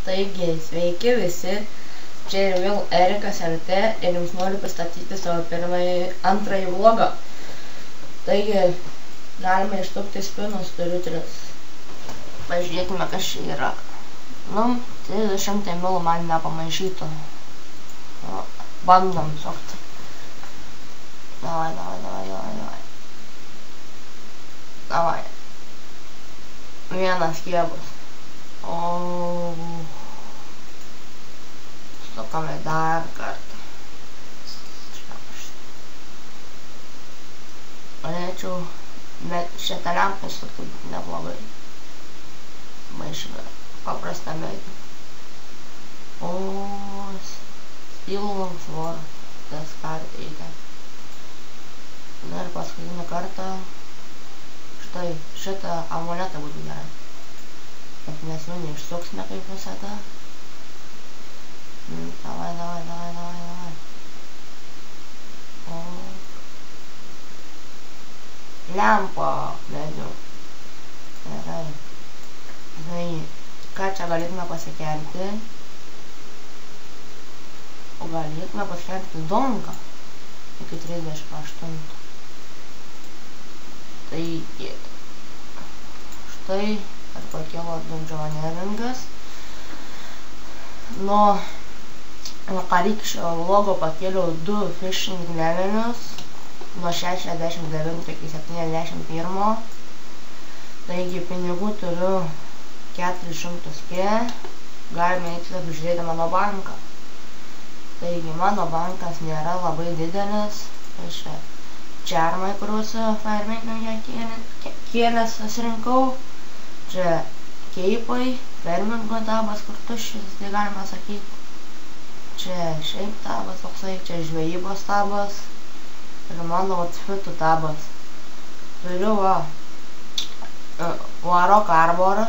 Taigi, sveiki visi, čia ir vėl Erikas LT ir jums noriu pristatyti savo antrąjį vlogą. Taigi, galime išsukti spinus, turiu 3. Pažiūrėkime, kas čia yra. 300 ml man nepamaišytų. Bandom sukti. Davai. Vienas kiebus. Sukame dar kartą. Norėčiau, bet šitą lempą sukti neblogai. Maišime paprastą medį. Spilvom svorą. Tas kartą reikia. Na ir paskutinį kartą. Štai šitą amuletą būtų gerai. Bet mes jau neišsuksime kaip visada. Davai. Lempa medžių. Gerai. Tai ką čia galėtume pasikelti? O galėtume pasikelti donką iki 38. Taigi, štai ir pakilo dunžioneringas. Nuo vakarykščio vlogo pakėliau 2 fishing levelius nuo 69 iki 71. Taigi pinigų turiu 400k. Galime eiti apžiūrėti mano banką. Taigi mano bankas nėra labai didelis. Tai čermai, kuriuos Fireman'e kėlės susirinkau. Čia keipai, fermingo tabas, kur tuščias, tai galima sakyti. Čia šiaip tabas toksai, čia žvejybos tabas. Ir mano outfitų tabas. Turiu Waro Carborą,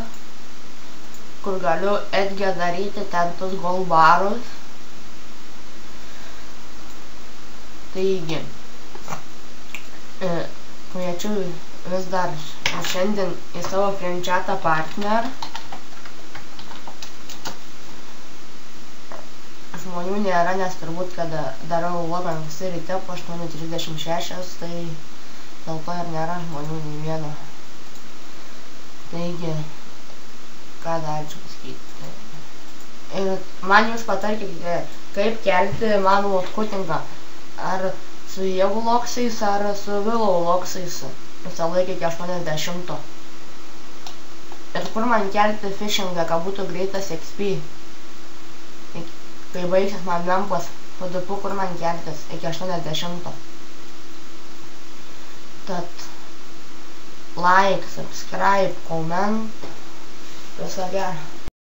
kur galiu Edge daryti ten tus gold barus. Taigi, kviečiu vis dar šiandien į savo friendchatą partner. Žmonių nėra, nes turbūt, kad darau vlogą visi ryte po 8:36, tai dėl to ir nėra žmonių nei vieno. Taigi, ką dar čia pasakyti. Ir man jūs patarkite, kaip kelti mano lotkutingą. Ar su jėgų loksais, ar su Willow loksais. Visą laiką iki 80. Ir kur man kelti fishingą, kad būtų greitas XP. Kai baigsis man lempas, PDP, kur man keltis iki 80. Tad like, subscribe, comment. Visą gerą.